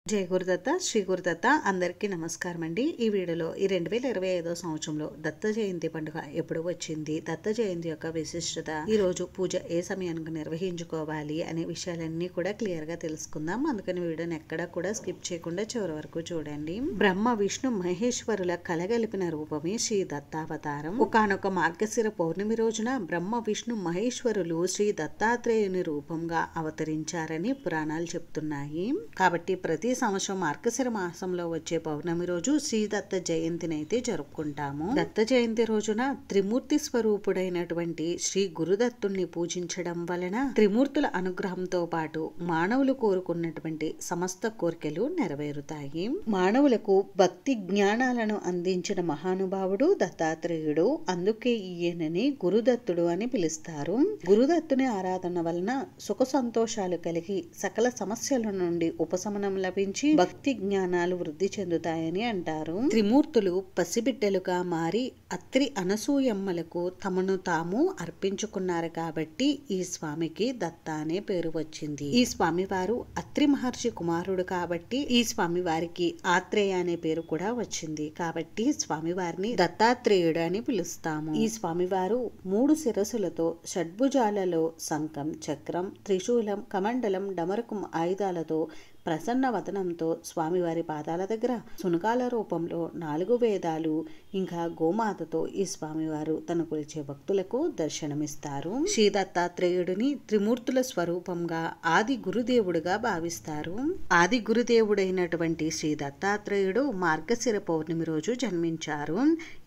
జై గురుదత్త శ్రీ గురుదత్త అందరికీ నమస్కారం అండి. ఈ వీడియోలో ఈ 2025 సంవత్సరంలో దత్త జయంతి పండుగ ఎప్పుడు వచ్చింది, దత్త జయంతి యొక్క విశిష్టత, ఈ రోజు పూజ ఏ సమయానికి నిర్వహించుకోవాలి అనే విషయాలన్నీ కూడా క్లియర్ గా తెలుసుకుందాం. అందుకని వీడియోని ఎక్కడా కూడా స్కిప్ చేయకుండా చివరి వరకు చూడండి. బ్రహ్మ విష్ణు మహేశ్వరుల కలగలిపిన రూపమే శ్రీ దత్తావతారం. ఒకానొక మార్గశిర పౌర్ణమి రోజున బ్రహ్మ విష్ణు మహేశ్వరులు శ్రీ దత్తాత్రేయుని రూపంగా అవతరించారని పురాణాలు చెప్తున్నాయి. కాబట్టి ప్రతి సంవత్సరం మార్గశిర మాసంలో వచ్చే పౌర్ణమి రోజు శ్రీ దత్త జయంతిని అయితే జరుపుకుంటాము. దత్త జయంతి రోజున త్రిమూర్తి స్వరూపుడైనటువంటి శ్రీ గురుదత్తుణ్ణి పూజించడం వలన త్రిమూర్తుల అనుగ్రహంతో పాటు మానవులు కోరుకున్నటువంటి సమస్త కోరికలు నెరవేరుతాయి. మానవులకు భక్తి జ్ఞానాలను అందించిన మహానుభావుడు దత్తాత్రేయుడు. అందుకే ఈయనని గురుదత్తుడు అని పిలుస్తారు. గురుదత్తుని ఆరాధన వలన సుఖ సంతోషాలు కలిగి సకల సమస్యల నుండి ఉపశమనం లభించి భక్తి జ్ఞానాలు వృద్ధి చెందుతాయని అంటారు. త్రిమూర్తులు పసిబిడ్డలుగా మారి అత్రి అనసూయమ్మలకు తమను తాము అర్పించుకున్నారు కాబట్టి ఈ స్వామికి దత్త అనే పేరు వచ్చింది. ఈ స్వామి వారు అత్రి మహర్షి కుమారుడు కాబట్టి ఈ స్వామి వారికి ఆత్రేయ అనే పేరు కూడా వచ్చింది. కాబట్టి స్వామి వారిని దత్తాత్రేయుడు అని పిలుస్తాము. ఈ స్వామివారు 3 శిరసులతో షడ్భుజాలలో శంఖం, చక్రం, త్రిశూలం, కమండలం, డమరుకం ఆయుధాలతో ప్రసన్న వదనంతో స్వామివారి పాదాల దగ్గర సునకాల రూపంలో 4 వేదాలు ఇంకా గోమాతతో ఈ స్వామివారు తన కొలిచే భక్తులకు దర్శనమిస్తారు. శ్రీ దత్తాత్రేయుడిని త్రిమూర్తుల స్వరూపంగా ఆది గురుదేవుడుగా భావిస్తారు. ఆది గురుదేవుడైనటువంటి శ్రీ దత్తాత్రేయుడు మార్గశిర పౌర్ణమి రోజు జన్మించారు.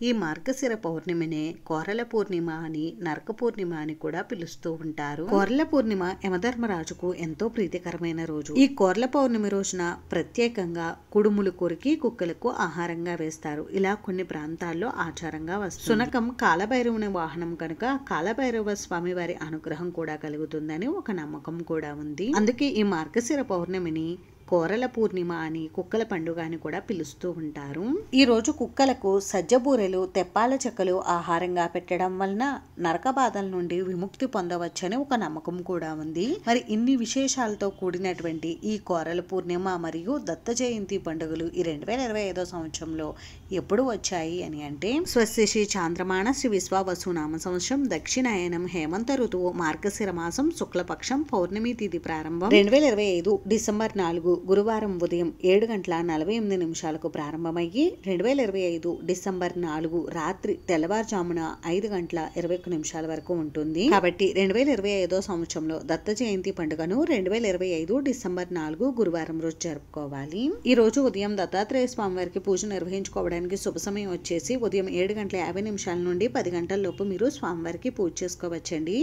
ఈ మార్గశిర పౌర్ణమినే కోరల పూర్ణిమ అని, నరక పూర్ణిమ అని కూడా పిలుస్తూ ఉంటారు. కోరల పూర్ణిమ యమధర్మరాజుకు ఎంతో ప్రీతికరమైన రోజు. ఈ కోరల పౌర్ణమి రోజున ప్రత్యేకంగా కుడుములు కొరికి కుక్కలకు ఆహారంగా వేస్తారు. ఇలా కొన్ని ప్రాంతాల్లో ఆచారంగా వస్తుంది. సునకం కాలభైరవుని వాహనం కనుక కాలభైరవ స్వామి వారి అనుగ్రహం కూడా కలుగుతుందని ఒక నమ్మకం కూడా ఉంది. అందుకే ఈ మార్గశిర పౌర్ణమిని కోరల పూర్ణిమ అని, కుక్కల పండుగ అని కూడా పిలుస్తూ ఉంటారు. ఈ రోజు కుక్కలకు సజ్జబూరెలు, తెప్పాల చెక్కలు ఆహారంగా పెట్టడం వలన నరక బాధల నుండి విముక్తి పొందవచ్చని ఒక నమ్మకం కూడా ఉంది. మరి ఇన్ని విశేషాలతో కూడినటువంటి ఈ కోరల పూర్ణిమ మరియు దత్త జయంతి పండుగలు ఈ 2025 సంవత్సరంలో ఎప్పుడు వచ్చాయి అని అంటే, స్వస్తి శ్రీ చాంద్రమాన శ్రీ విశ్వావసునామ సంవత్సరం దక్షిణాయనం హేమంత ఋతువు మార్గశిర మాసం శుక్లపక్షం పౌర్ణమి తిథి ప్రారంభం 2025 డిసెంబర్ 4 గురువారం ఉదయం 7:48 ప్రారంభమయ్యి 2025 డిసెంబర్ 4 రాత్రి తెల్లవారుజామున 5:21 వరకు ఉంటుంది. కాబట్టి 2025 సంవత్సరంలో దత్త జయంతి పండుగను 2025 డిసెంబర్ 4 గురువారం రోజు జరుపుకోవాలి. ఈ రోజు ఉదయం దత్తాత్రేయ స్వామి వారికి పూజ నిర్వహించుకోవడానికి శుభ సమయం వచ్చేసి ఉదయం 7:50 నుండి 10 గంటల లోపు మీరు స్వామివారికి పూజ చేసుకోవచ్చండి.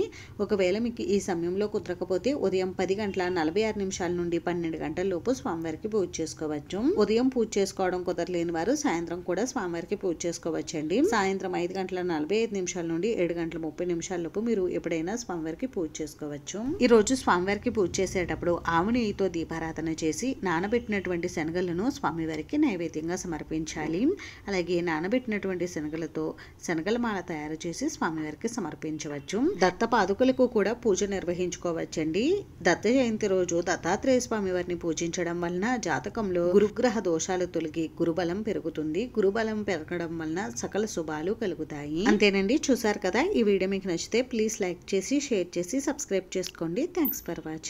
ఒకవేళ మీకు ఈ సమయంలో కుదరకపోతే ఉదయం 10:46 నుండి 12 గంటల లోపు స్వామివారికి పూజ చేసుకోవచ్చు. ఉదయం పూజ చేసుకోవడం కుదరలేని వారు సాయంత్రం కూడా స్వామివారికి పూజ చేసుకోవచ్చండి. సాయంత్రం 5:45 నుండి 7:30 లోపు మీరు ఎప్పుడైనా స్వామివారికి పూజ చేసుకోవచ్చు. ఈ రోజు స్వామివారికి పూజ చేసేటప్పుడు ఆవు నెయ్యితో దీపారాధన చేసి నానబెట్టినటువంటి శనగలను స్వామివారికి నైవేద్యంగా సమర్పించాలి. అలాగే నానబెట్టినటువంటి శనగలతో శనగల మాల తయారు చేసి స్వామివారికి సమర్పించవచ్చు. దత్త పాదుకలకు కూడా పూజ నిర్వహించుకోవచ్చండి. దత్త జయంతి రోజు దత్తాత్రేయ స్వామి వారిని పూజించడం వలన జాతకంలో గురుగ్రహ దోషాలు తొలగి గురుబలం పెరుగుతుంది. గురుబలం పెరగడం వలన సకల శుభాలు కలుగుతాయి. అంతేనండి, చూసారు కదా. ఈ వీడియో మీకు నచ్చితే ప్లీజ్ లైక్ చేసి, షేర్ చేసి, సబ్స్క్రైబ్ చేసుకోండి. Thanks for watching.